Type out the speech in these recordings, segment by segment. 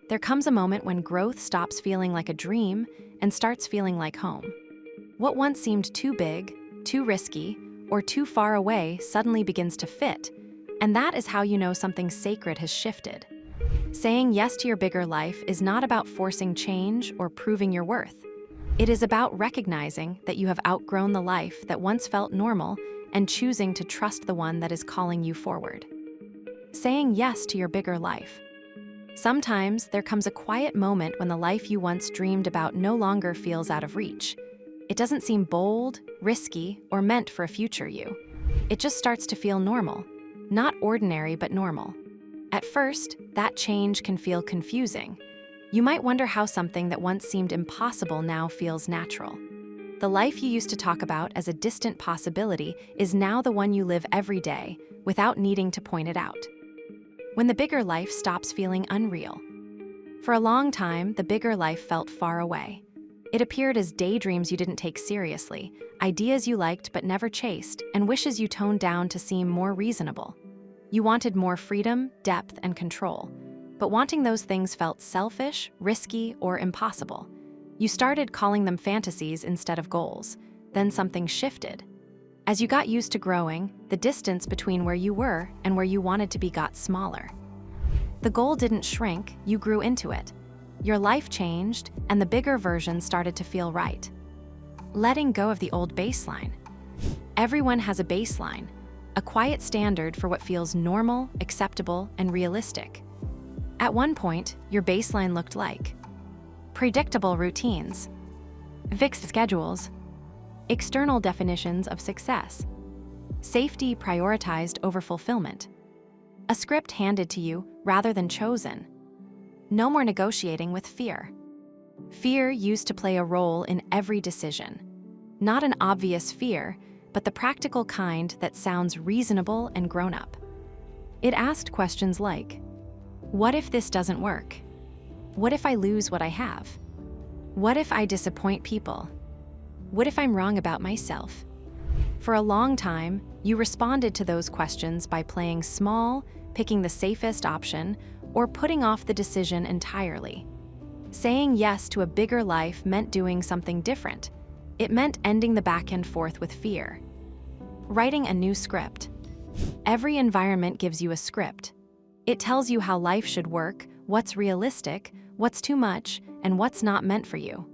There comes a moment when growth stops feeling like a dream and starts feeling like home. What once seemed too big, too risky, or too far away suddenly begins to fit, and that is how you know something sacred has shifted. Saying yes to your bigger life is not about forcing change or proving your worth. It is about recognizing that you have outgrown the life that once felt normal and choosing to trust the one that is calling you forward. Saying yes to your bigger life. Sometimes there comes a quiet moment when the life you once dreamed about no longer feels out of reach. It doesn't seem bold, risky, or meant for a future you. It just starts to feel normal. Not ordinary, but normal. At first, that change can feel confusing. You might wonder how something that once seemed impossible now feels natural. The life you used to talk about as a distant possibility is now the one you live every day, without needing to point it out. When the bigger life stops feeling unreal. For a long time, the bigger life felt far away. It appeared as daydreams you didn't take seriously, ideas you liked but never chased, and wishes you toned down to seem more reasonable. You wanted more freedom, depth, and control. But wanting those things felt selfish, risky, or impossible. You started calling them fantasies instead of goals. Then something shifted. As you got used to growing, the distance between where you were and where you wanted to be got smaller. The goal didn't shrink, you grew into it. Your life changed, and the bigger version started to feel right. Letting go of the old baseline. Everyone has a baseline, a quiet standard for what feels normal, acceptable, and realistic. At one point, your baseline looked like predictable routines, fixed schedules, external definitions of success, safety prioritized over fulfillment, a script handed to you rather than chosen. No more negotiating with fear. Fear used to play a role in every decision. Not an obvious fear, but the practical kind that sounds reasonable and grown up. It asked questions like, what if this doesn't work? What if I lose what I have? What if I disappoint people? What if I'm wrong about myself? For a long time, you responded to those questions by playing small, picking the safest option, or putting off the decision entirely. Saying yes to a bigger life meant doing something different. It meant ending the back and forth with fear. Writing a new script. Every environment gives you a script. It tells you how life should work, what's realistic, what's too much, and what's not meant for you.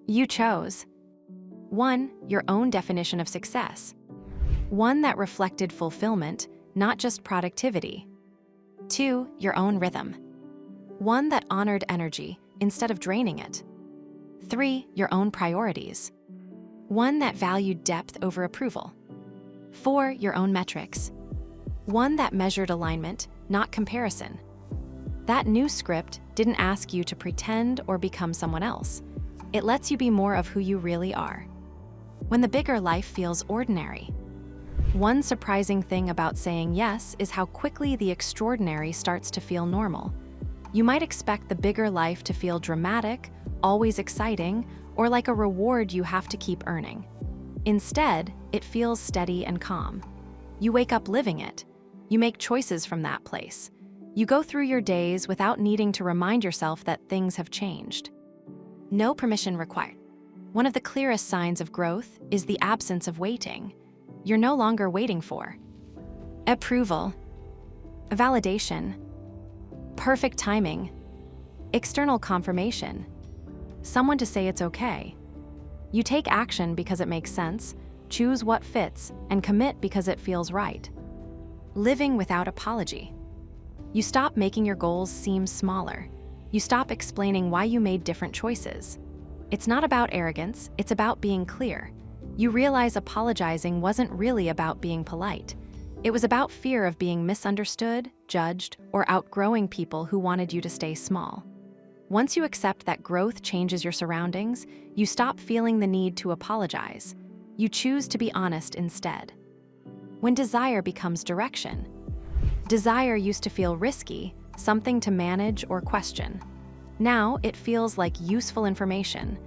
You chose 1. Your own definition of success. One that reflected fulfillment, not just productivity. 2. Your own rhythm. One that honored energy instead of draining it. 3. Your own priorities. One that valued depth over approval. 4. Your own metrics. One that measured alignment, not comparison. That new script didn't ask you to pretend or become someone else. It lets you be more of who you really are. When the bigger life feels ordinary. One surprising thing about saying yes is how quickly the extraordinary starts to feel normal. You might expect the bigger life to feel dramatic, always exciting, or like a reward you have to keep earning. Instead, it feels steady and calm. You wake up living it. You make choices from that place. You go through your days without needing to remind yourself that things have changed. No permission required. One of the clearest signs of growth is the absence of waiting. You're no longer waiting for approval, validation, perfect timing, external confirmation, someone to say it's okay. You take action because it makes sense, choose what fits, and commit because it feels right. Living without apology. You stop making your goals seem smaller. You stop explaining why you made different choices. It's not about arrogance, it's about being clear. You realize apologizing wasn't really about being polite. It was about fear of being misunderstood, judged, or outgrowing people who wanted you to stay small. Once you accept that growth changes your surroundings, you stop feeling the need to apologize. You choose to be honest instead. When desire becomes direction. Desire used to feel risky, something to manage or question. Now it feels like useful information.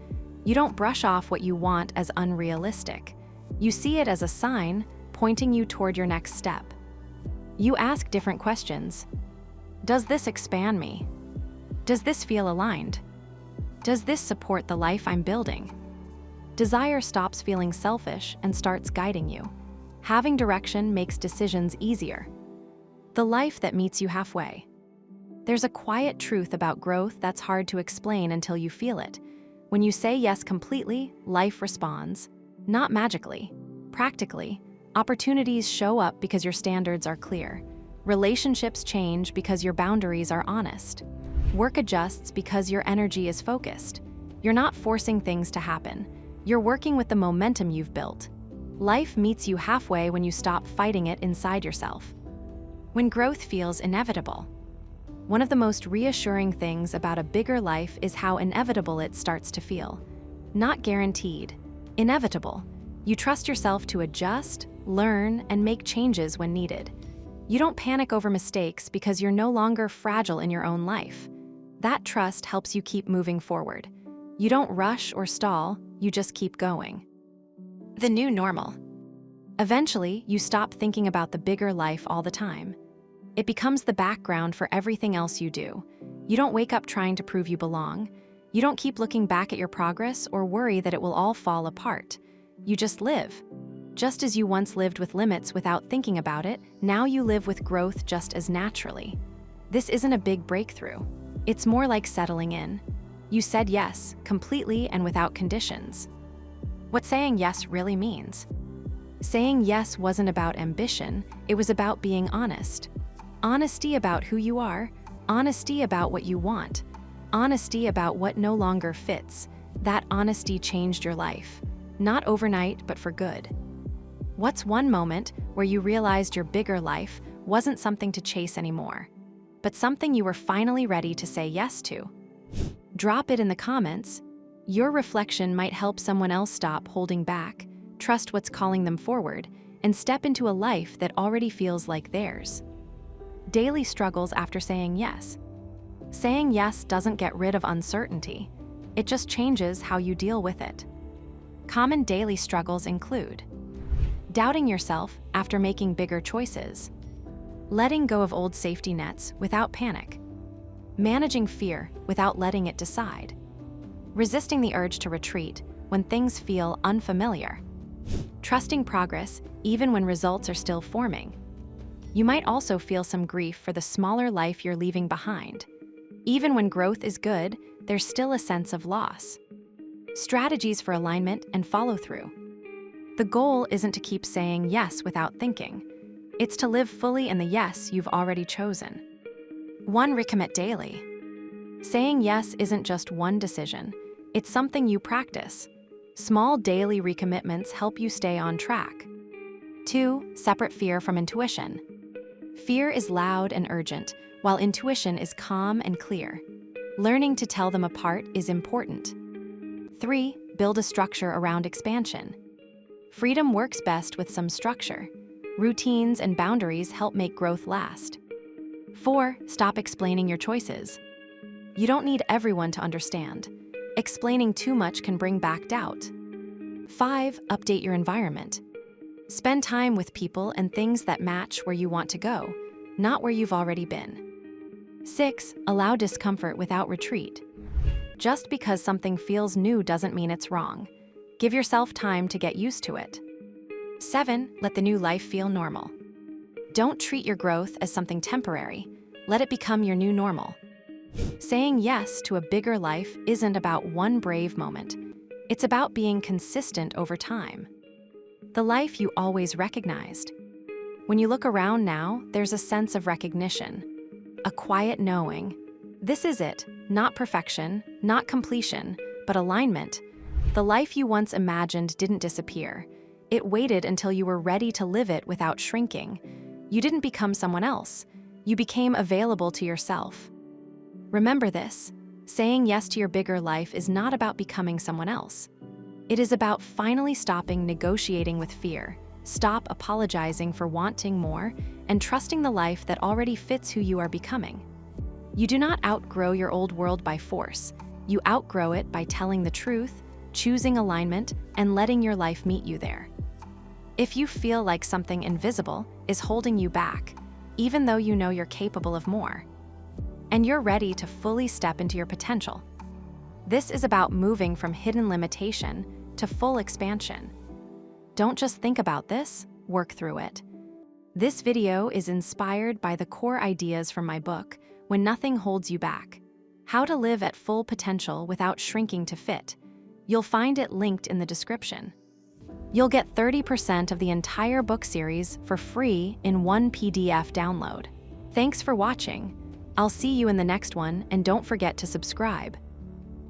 You don't brush off what you want as unrealistic. You see it as a sign pointing you toward your next step. You ask different questions. Does this expand me? Does this feel aligned? Does this support the life I'm building? Desire stops feeling selfish and starts guiding you. Having direction makes decisions easier. The life that meets you halfway. There's a quiet truth about growth that's hard to explain until you feel it. When you say yes completely, life responds. Not magically, practically. Opportunities show up because your standards are clear. Relationships change because your boundaries are honest. Work adjusts because your energy is focused. You're not forcing things to happen. You're working with the momentum you've built. Life meets you halfway when you stop fighting it inside yourself. When growth feels inevitable. One of the most reassuring things about a bigger life is how inevitable it starts to feel. Not guaranteed. Inevitable. You trust yourself to adjust, learn, and make changes when needed. You don't panic over mistakes because you're no longer fragile in your own life. That trust helps you keep moving forward. You don't rush or stall, you just keep going. The new normal. Eventually, you stop thinking about the bigger life all the time. It becomes the background for everything else you do. You don't wake up trying to prove you belong. You don't keep looking back at your progress or worry that it will all fall apart. You just live. Just as you once lived with limits without thinking about it, now you live with growth just as naturally. This isn't a big breakthrough. It's more like settling in. You said yes, completely and without conditions. What saying yes really means. Saying yes wasn't about ambition, it was about being honest. Honesty about who you are, honesty about what you want, honesty about what no longer fits. That honesty changed your life. Not overnight, but for good. What's one moment where you realized your bigger life wasn't something to chase anymore, but something you were finally ready to say yes to? Drop it in the comments. Your reflection might help someone else stop holding back, trust what's calling them forward, and step into a life that already feels like theirs. Daily struggles after saying yes. Saying yes doesn't get rid of uncertainty. It just changes how you deal with it. Common daily struggles include doubting yourself after making bigger choices, letting go of old safety nets without panic, managing fear without letting it decide, resisting the urge to retreat when things feel unfamiliar, trusting progress even when results are still forming. You might also feel some grief for the smaller life you're leaving behind. Even when growth is good, there's still a sense of loss. Strategies for alignment and follow-through. The goal isn't to keep saying yes without thinking. It's to live fully in the yes you've already chosen. 1. Recommit daily. Saying yes isn't just one decision. It's something you practice. Small daily recommitments help you stay on track. 2. Separate fear from intuition. Fear is loud and urgent, while intuition is calm and clear. Learning to tell them apart is important. 3. Build a structure around expansion. Freedom works best with some structure. Routines and boundaries help make growth last. 4. Stop explaining your choices. You don't need everyone to understand. Explaining too much can bring back doubt. 5. Update your environment. Spend time with people and things that match where you want to go, not where you've already been. 6. Allow discomfort without retreat. Just because something feels new doesn't mean it's wrong. Give yourself time to get used to it. 7. Let the new life feel normal. Don't treat your growth as something temporary. Let it become your new normal. Saying yes to a bigger life isn't about one brave moment. It's about being consistent over time. The life you always recognized. When you look around now, there's a sense of recognition, a quiet knowing. This is it, not perfection, not completion, but alignment. The life you once imagined didn't disappear. It waited until you were ready to live it without shrinking. You didn't become someone else. You became available to yourself. Remember this, saying yes to your bigger life is not about becoming someone else. It is about finally stopping negotiating with fear, stop apologizing for wanting more, and trusting the life that already fits who you are becoming. You do not outgrow your old world by force. You outgrow it by telling the truth, choosing alignment, and letting your life meet you there. If you feel like something invisible is holding you back, even though you know you're capable of more, and you're ready to fully step into your potential. This is about moving from hidden limitation to full expansion. Don't just think about this, work through it. This video is inspired by the core ideas from my book, When Nothing Holds You Back: How to Live at Full Potential Without Shrinking to Fit. You'll find it linked in the description. You'll get 30% of the entire book series for free in one PDF download. Thanks for watching. I'll see you in the next one, and don't forget to subscribe.